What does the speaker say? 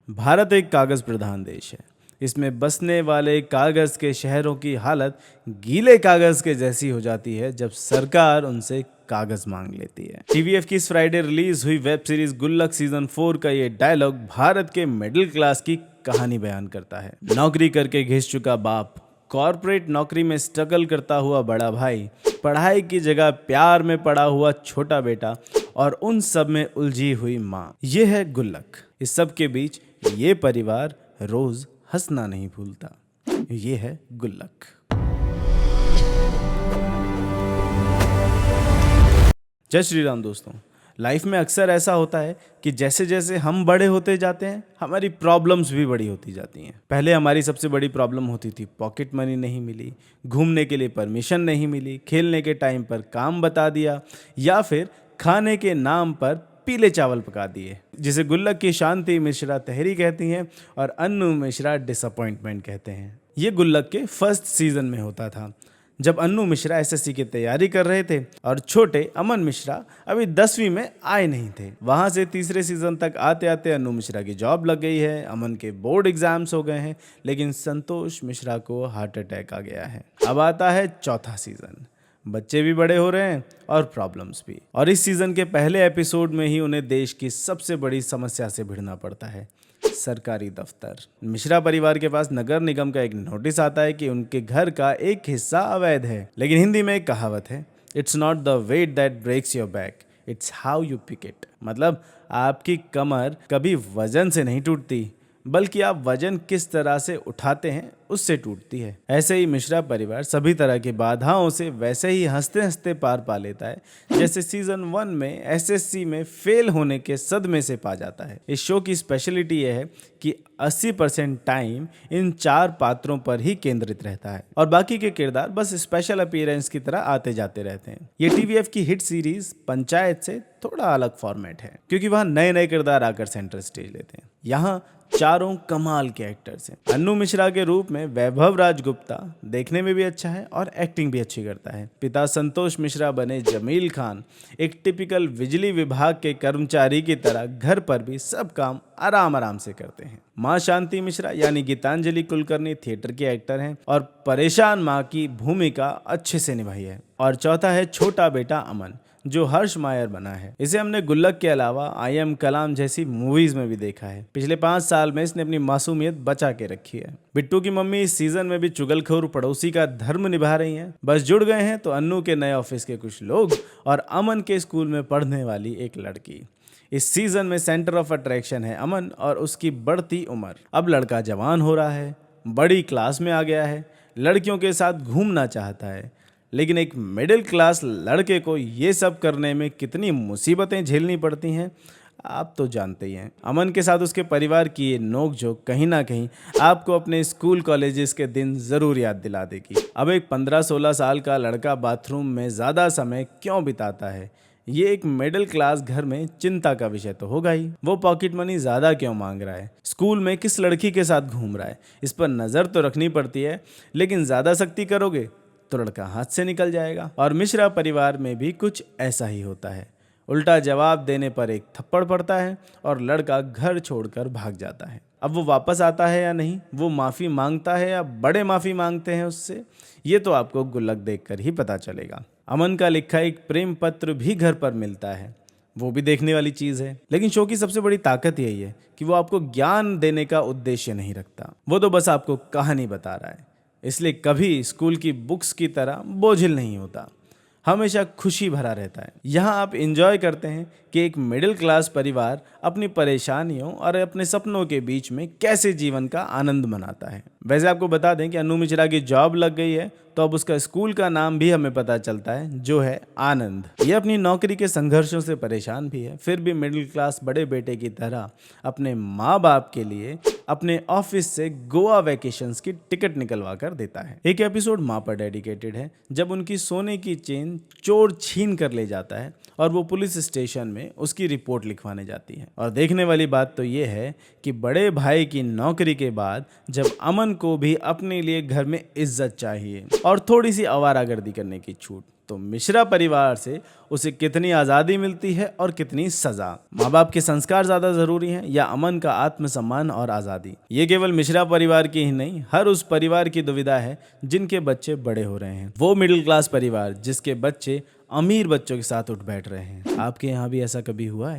भारत एक कागज प्रधान देश है। इसमें बसने वाले कागज के शहरों की हालत गीले कागज के जैसी हो जाती है जब सरकार उनसे कागज मांग लेती है। टीवीएफ की इस फ्राइडे रिलीज हुई वेब सीरीज गुल्लक सीजन 4 का ये डायलॉग भारत के मिडिल क्लास की कहानी बयान करता है। नौकरी करके घिस चुका बाप, कॉर्पोरेट नौकरी में स्ट्रगल करता हुआ बड़ा भाई, पढ़ाई की जगह प्यार में पड़ा हुआ छोटा बेटा और उन सब में उलझी हुई माँ। ये है गुल्लक। इस सब के बीच ये परिवार रोज हंसना नहीं भूलता। ये है गुल्लक। जय श्री राम दोस्तों। लाइफ में अक्सर ऐसा होता है कि जैसे जैसे हम बड़े होते जाते हैं हमारी प्रॉब्लम्स भी बड़ी होती जाती हैं। पहले हमारी सबसे बड़ी प्रॉब्लम होती थी पॉकेट मनी नहीं मिली, घूमने के लिए परमिशन नहीं मिली, खेलने के टाइम पर काम बता दिया या फिर खाने के नाम पर पीले चावल पका दिए, जिसे गुल्लक की शांति मिश्रा तहरी कहती हैं और अन्नू मिश्रा डिसअपॉइंटमेंट कहते हैं। ये गुल्लक के फर्स्ट सीजन में होता था जब अन्नू मिश्रा एसएससी की तैयारी कर रहे थे और छोटे अमन मिश्रा अभी 10वीं में आए नहीं थे। वहां से तीसरे सीजन तक आते आते अन्नू मिश्रा की जॉब लग गई है, अमन के बोर्ड एग्जाम्स हो गए हैं, लेकिन संतोष मिश्रा को हार्ट अटैक आ गया है। अब आता है चौथा सीजन। बच्चे भी बड़े हो रहे हैं और प्रॉब्लम्स भी। और इस सीजन के पहले एपिसोड में ही उन्हें देश की सबसे बड़ी समस्या से भिड़ना पड़ता है, सरकारी दफ्तर। मिश्रा परिवार के पास नगर निगम का एक नोटिस आता है कि उनके घर का एक हिस्सा अवैध है। लेकिन हिंदी में एक कहावत है, it's not the weight that breaks your back, it's how you pick it. मतलब आपकी कमर कभी वजन से नहीं टूटती, बल्कि आप वजन किस तरह से उठाते हैं उससे टूटती है। ऐसे ही मिश्रा परिवार सभी तरह की बाधाओं से वैसे ही हंसते हंसते पार पा लेता है जैसे सीजन 1 में एसएससी में फेल होने के सदमे से पा जाता है। इस शो की स्पेशलिटी यह है कि 80% टाइम इन 4 पात्रों पर ही केंद्रित रहता है और बाकी के किरदार बस स्पेशल अपीयरेंस की तरह आते जाते रहते हैं। ये टीवीएफ की हिट सीरीज पंचायत से थोड़ा अलग फॉर्मेट है क्योंकि वहाँ नए नए किरदार आकर सेंटर स्टेज लेते हैं। यहाँ चारों कमाल के एक्टर्स हैं। अन्नू मिश्रा के रूप में वैभव राजगुप्ता देखने में भी अच्छा है और एक्टिंग भी अच्छी करता है। पिता संतोष मिश्रा बने जमील खान एक टिपिकल बिजली विभाग के कर्मचारी की तरह घर पर भी सब काम आराम आराम से करते हैं। माँ शांति मिश्रा यानी गीतांजलि कुलकर्णी थिएटर के एक्टर हैं और परेशान माँ की भूमिका अच्छे से निभाई है। और चौथा है छोटा बेटा अमन, जो हर्ष मायर बना है। इसे हमने गुल्लक के अलावा आई एम कलाम जैसी मूवीज में भी देखा है। पिछले 5 साल में इसने अपनी मासूमियत बचा के रखी है। बिट्टू की मम्मी इस सीजन में भी चुगलखोर पड़ोसी का धर्म निभा रही हैं। बस जुड़ गए हैं तो अन्नू के नए ऑफिस के कुछ लोग और अमन के स्कूल में पढ़ने वाली एक लड़की। इस सीजन में सेंटर ऑफ अट्रैक्शन है अमन और उसकी बढ़ती उम्र। अब लड़का जवान हो रहा है, बड़ी क्लास में आ गया है, लड़कियों के साथ घूमना चाहता है, लेकिन एक मिडिल क्लास लड़के को ये सब करने में कितनी मुसीबतें झेलनी पड़ती हैं आप तो जानते ही हैं। अमन के साथ उसके परिवार की ये नोकझोंक कहीं ना कहीं आपको अपने स्कूल कॉलेजेस के दिन ज़रूर याद दिला देगी। अब एक 15-16 साल का लड़का बाथरूम में ज़्यादा समय क्यों बिताता है, ये एक मिडिल क्लास घर में चिंता का विषय तो होगा ही। वो पॉकेट मनी ज़्यादा क्यों मांग रहा है, स्कूल में किस लड़की के साथ घूम रहा है, इस पर नज़र तो रखनी पड़ती है, लेकिन ज़्यादा सख्ती करोगे तो लड़का हाथ से निकल जाएगा। और मिश्रा परिवार में भी कुछ ऐसा ही होता है। उल्टा जवाब देने पर एक थप्पड़ पड़ता है और लड़का घर छोड़कर भाग जाता है। अब वो वापस आता है या नहीं, वो माफ़ी मांगता है या बड़े माफ़ी मांगते हैं उससे, ये तो आपको गुल्लक देखकर ही पता चलेगा। अमन का लिखा एक प्रेम पत्र भी घर पर मिलता है, वो भी देखने वाली चीज़ है। लेकिन शो की सबसे बड़ी ताकत यही है कि वो आपको ज्ञान देने का उद्देश्य नहीं रखता, वो तो बस आपको कहानी बता रहा है। इसलिए कभी स्कूल की बुक्स की तरह बोझिल नहीं होता, हमेशा खुशी भरा रहता है। यहाँ आप एंजॉय करते हैं कि एक मिडिल क्लास परिवार अपनी परेशानियों और अपने सपनों के बीच में कैसे जीवन का आनंद मनाता है। वैसे आपको बता दें कि अन्नू मिश्रा की जॉब लग गई है तो अब उसका स्कूल का नाम भी हमें पता चलता है, जो है आनंद। ये अपनी नौकरी के संघर्षों से परेशान भी है, फिर भी मिडिल क्लास बड़े बेटे की तरह अपने माँ बाप के लिए अपने ऑफिस से गोवा वैकेशंस की टिकट निकलवा कर देता है। एक एपिसोड माँ पर डेडिकेटेड है जब उनकी सोने की चेन चोर छीन कर ले जाता है और वो पुलिस स्टेशन में उसकी रिपोर्ट लिखवाने जाती है। और देखने वाली बात तो ये है कि बड़े भाई की नौकरी के बाद जब अमन को भी अपने लिए घर में इज्जत चाहिए और थोड़ी सी आवारागर्दी करने की छूट, तो मिश्रा परिवार से उसे कितनी आज़ादी मिलती है और कितनी सज़ा? माँ बाप के संस्कार ज़्यादा ज़रूरी हैं या अमन का आत्मसम्मान और आज़ादी? ये केवल मिश्रा परिवार की ही नहीं, हर उस परिवार की दुविधा है जिनके बच्चे बड़े हो रहे हैं। वो मिडिल क्लास परिवार जिसके बच्चे अमीर बच्चों के साथ उठ बैठ रहे हैं। आपके यहाँ भी ऐसा कभी हुआ है?